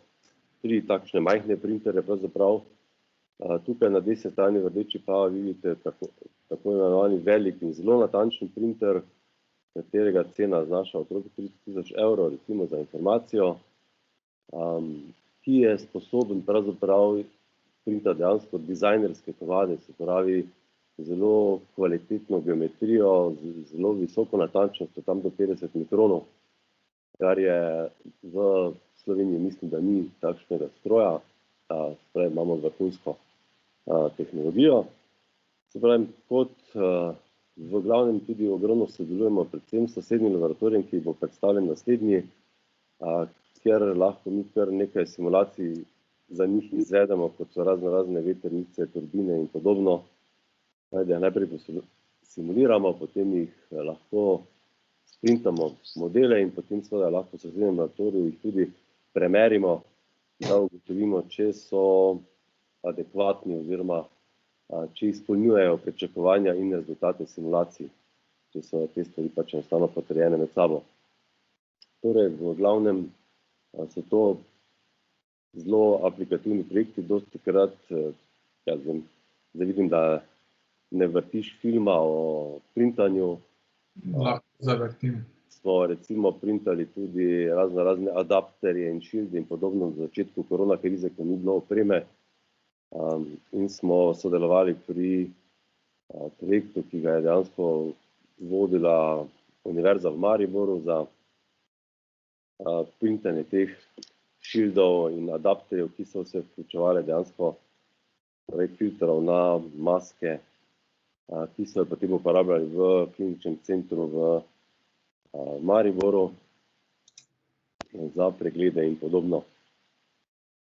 H: 3 takšne majhne printerje pravzaprav. Tukaj na desni strani v rdeči pa vidite tako imenovani velik in zelo natančen printer, katerega cena znaša okrog 30.000 evrov, recimo za informacijo, ki je sposoben pravzaprav printati dejansko dizajnerske kovade, se pravi zelo kvalitetno geometrijo, zelo visoko natančnost, tam do 50 mikronov, kar je v Sloveniji, mislim, da ni takšnega stroja, pravi, imamo vrhunsko tehnologijo. Se pravi, kot v glavnem tudi ogromno sodelujemo predvsem s sosednjim laboratorijem, ki bo predstavljen naslednji, kjer lahko mi kar nekaj simulacij za njih izvedemo, kot so razne vetrnice, turbine in podobno. Da najprej simuliramo, potem jih lahko sprintamo modele in potem seveda lahko v sosednjem laboratoriju jih tudi premerimo, da ugotovimo, če so adekvatni oziroma če izpolnjujejo pričakovanja in rezultate simulacij, če so te stvari pač enostavno potrjene med sabo. Torej, v glavnem so to zelo aplikativni projekti, dostikrat, zdaj vidim, da ne vrtiš filma o printanju.
B: Lahko zavrtim.
H: Smo recimo printali tudi razne adapterje in šilde in podobno v začetku korona krize, ko ni bilo opreme, in smo sodelovali pri projektu, ki ga je dejansko vodila Univerza v Mariboru za printanje teh šildov in adapterjev, ki so se vključevali dejansko projekt filtrov na maske, ki so jo potem uporabljali v kliničnem centru v Mariboru za preglede in podobno.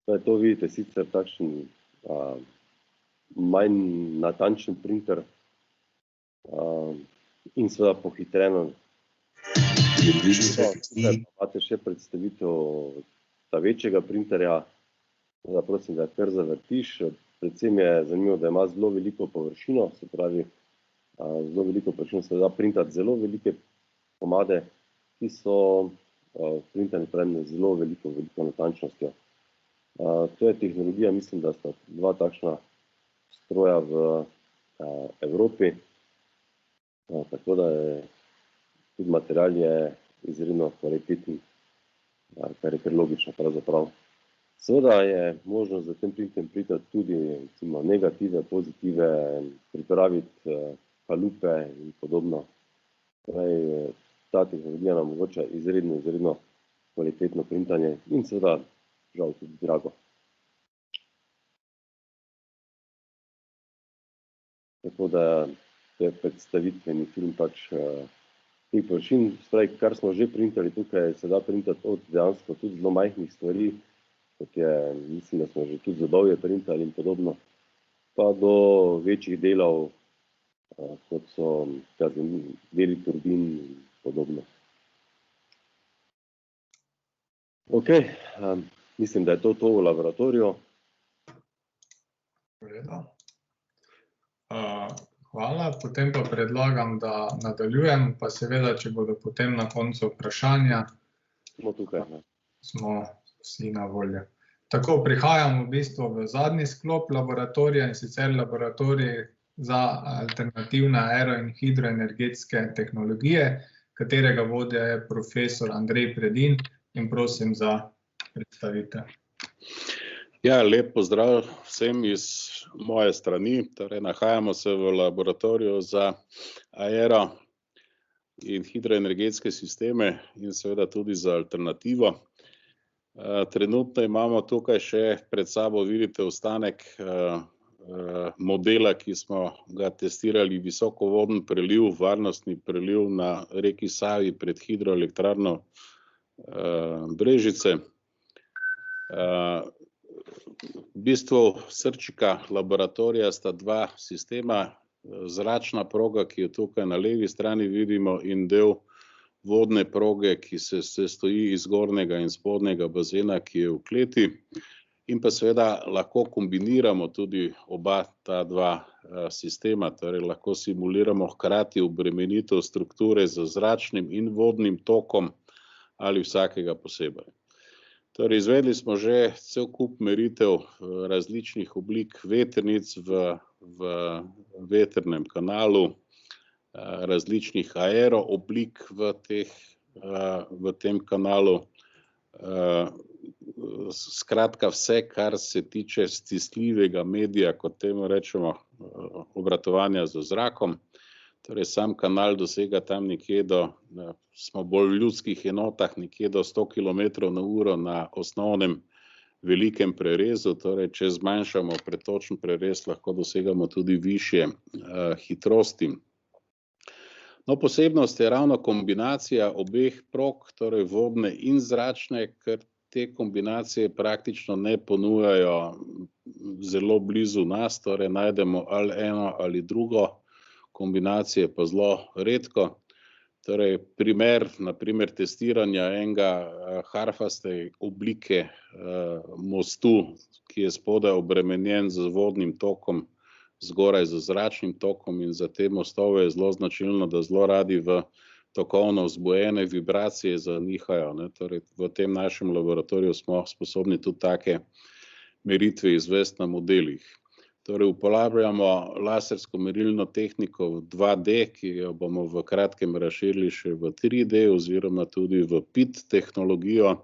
H: To vidite sicer takšen manj natančen printer in seveda pohitreno. Imate še predstavitev večjega printerja, da prosim, da kar zavrtiš. Predvsem je zanimivo, da ima zelo veliko površino, se pravi, zelo veliko površino se da printati zelo velike komade, ki so printani z zelo veliko natančnostjo. To je tehnologija, mislim, da sta 2 takšna stroja v Evropi, tako da je tudi material je izredno kvaliteten, kar je kar logično pravzaprav. Seveda je možnost za tem printerjem printati tudi recimo negative, pozitive, pripraviti kalupe in podobno. Torej, ta tehnologija nam omogoča izredno kvalitetno printanje in seveda žal tudi drago. Tako da to je predstavitveni film pač teh površin. Spravi, kar smo že printali tukaj, se da printati od dejansko tudi zelo majhnih stvari, kot je, mislim, da smo že tudi zobovje printali in podobno, pa do večjih delov, kot so deli turbin in podobno. Ok, mislim, da je to v laboratoriju.
B: Hvala, potem pa predlagam, da nadaljujem, pa seveda, če bodo potem na koncu vprašanja,
H: Smo tukaj.
B: smo vsi na voljo. Tako, prihajamo v bistvu v zadnji sklop laboratorija, in sicer laboratorij za alternativne aero- in hidroenergetske tehnologije, katerega vodja je profesor Andrej Predin, in prosim za predstavitev.
I: Ja, lep pozdrav vsem iz moje strani. Torej, nahajamo se v laboratoriju za aero in hidroenergetske sisteme in seveda tudi za alternativo. Trenutno imamo tukaj še pred sabo, vidite, ostanek modela, ki smo ga testirali, visokovoden preliv, varnostni preliv na reki Savi pred hidroelektrarno Brežice. V bistvu srčika laboratorija sta dva sistema, zračna proga, ki jo tukaj na levi strani vidimo, in del vodne proge, ki se sestoji iz zgornjega in spodnjega bazena, ki je v kleti. In pa seveda lahko kombiniramo tudi oba ta dva sistema, torej lahko simuliramo hkrati obremenitev strukture z zračnim in vodnim tokom ali vsakega posebej. Torej, izvedli smo že cel kup meritev različnih oblik vetrnic v vetrnem kanalu, različnih aerooblik v tem kanalu. Skratka, vse, kar se tiče stisljivega medija, kot temu rečemo, obratovanja z zrakom. Torej, sam kanal dosega tam nekje smo bolj v ljudskih enotah, nekje do 100 km/h na osnovnem velikem prerezu. Torej, če zmanjšamo pretočen prerez, lahko dosegamo tudi višje hitrosti. No, posebnost je ravno kombinacija obeh prog, torej vodne in zračne, ker te kombinacije praktično ne ponujajo zelo blizu nas, torej najdemo ali eno ali drugo, kombinacije pa zelo redko. Torej, na primer testiranja enega harfaste oblike mostu, ki je spodaj obremenjen z vodnim tokom, zgoraj z zračnim tokom, in za te mostove je zelo značilno, da zelo radi v tokovno vzbojene vibracije zanihajo. Torej, v tem našem laboratoriju smo sposobni tudi take meritve izvesti na modelih. Torej, uporabljamo lasersko merilno tehniko v 2D, ki jo bomo v kratkem razširili še v 3D oziroma tudi v PIT tehnologijo,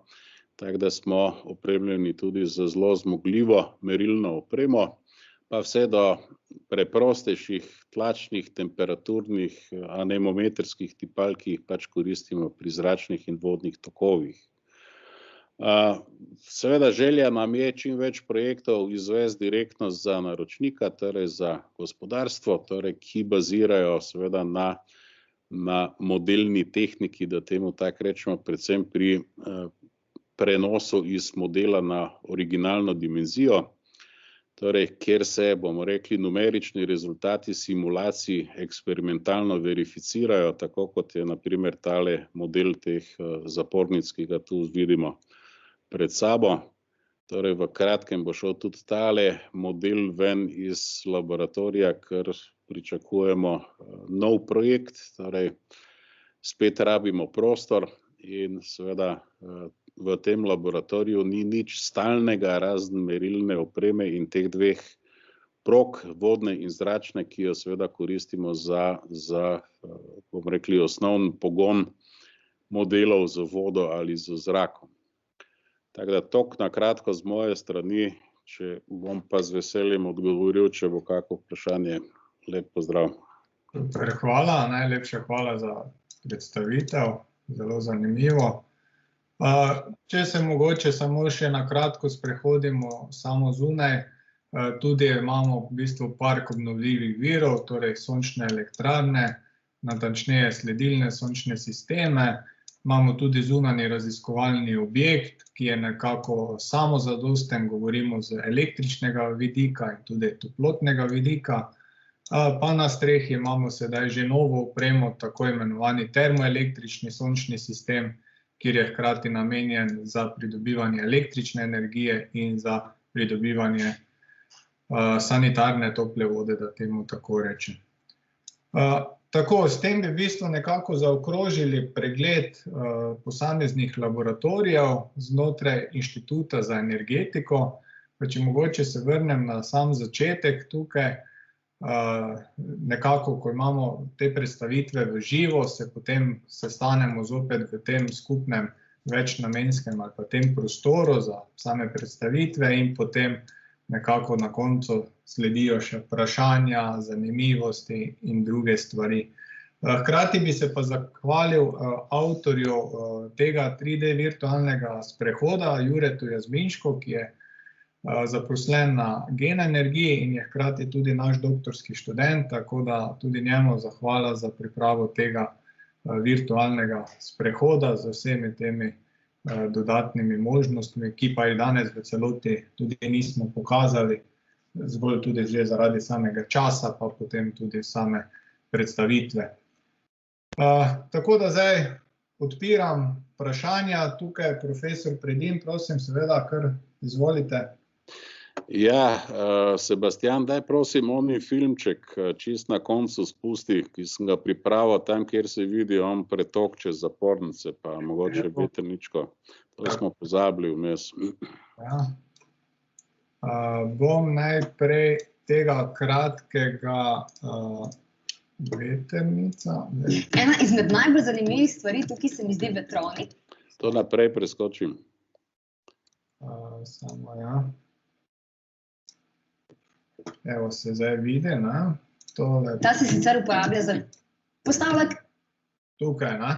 I: tako da smo opremljeni tudi z zelo zmogljivo merilno opremo, pa vse do preprostejših tlačnih, temperaturnih, anemometrskih tipal, ki jih pač koristimo pri zračnih in vodnih tokovih. Seveda želja nam je čim več projektov izvesti direktno za naročnika, torej za gospodarstvo, torej, ki bazirajo seveda na modelni tehniki, da temu tako rečemo, predvsem pri prenosu iz modela na originalno dimenzijo. Torej, kjer se, bomo rekli, numerični rezultati simulacij eksperimentalno verificirajo, tako kot je na primer tale model teh zapornic, ki ga tu vidimo pred sabo. Torej, v kratkem bo šel tudi tale model ven iz laboratorija, ker pričakujemo nov projekt. Torej, spet rabimo prostor in seveda v tem laboratoriju ni nič stalnega, razen merilne opreme in teh dveh prog, vodne in zračne, ki jo seveda koristimo za bomo rekli, osnovni pogon modelov z vodo ali z zrakom. Tako da toliko na kratko z moje strani, če bom pa z veseljem odgovoril, če bo kako vprašanje. Lep pozdrav.
B: Hvala, najlepša hvala za predstavitev, zelo zanimivo. Če se mogoče samo še na kratko sprehodimo samo zunaj, tudi imamo v bistvu park obnovljivih virov, torej sončne elektrarne, natančneje sledilne sončne sisteme. Imamo tudi zunanji raziskovalni objekt, ki je nekako samozadosten, govorimo z električnega vidika in tudi toplotnega vidika. Pa na strehi imamo sedaj že novo opremo, tako imenovani termoelektrični sončni sistem, kjer je hkrati namenjen za pridobivanje električne energije in za pridobivanje sanitarne tople vode, da temu tako rečem. Tako, s tem bi v bistvu nekako zaokrožili pregled posameznih laboratorijev znotraj Inštituta za energetiko. Pa če mogoče se vrnem na sam začetek tukaj, nekako, ko imamo te predstavitve v živo, se potem sestanemo zopet v tem skupnem večnamenskem ali pa tem prostoru za same predstavitve in potem nekako na koncu sledijo še vprašanja, zanimivosti in druge stvari. Hkrati bi se pa zahvalil avtorju tega 3D virtualnega sprehoda, Juretu Jazbinšku, ki je zaposlen na Gen energiji in je hkrati tudi naš doktorski študent, tako da tudi njemu zahvala za pripravo tega virtualnega sprehoda z vsemi temi dodatnimi možnostmi, ki pa jih danes v celoti tudi nismo pokazali, zgolj tudi že zaradi samega časa, pa potem tudi same predstavitve. Tako da zdaj odpiram vprašanja. Tukaj profesor Predin, prosim, seveda, kar izvolite.
I: Ja, Sebastian, daj prosim oni filmček čist na koncu spusti, ki sem ga pripravil tam, kjer se vidi on pretok čez zapornice, pa mogoče vetrničko. To smo pozabili vmes.
B: Ja. Bom najprej tega kratkega vetrnica.
J: Ena izmed najbolj zanimivih stvari tukaj se mi zdi vetronik.
I: To naprej preskočim.
B: Samo ja. Evo se zdaj vidi, ne?
J: Ta se sicer uporablja za postavljak.
B: Tukaj, ne?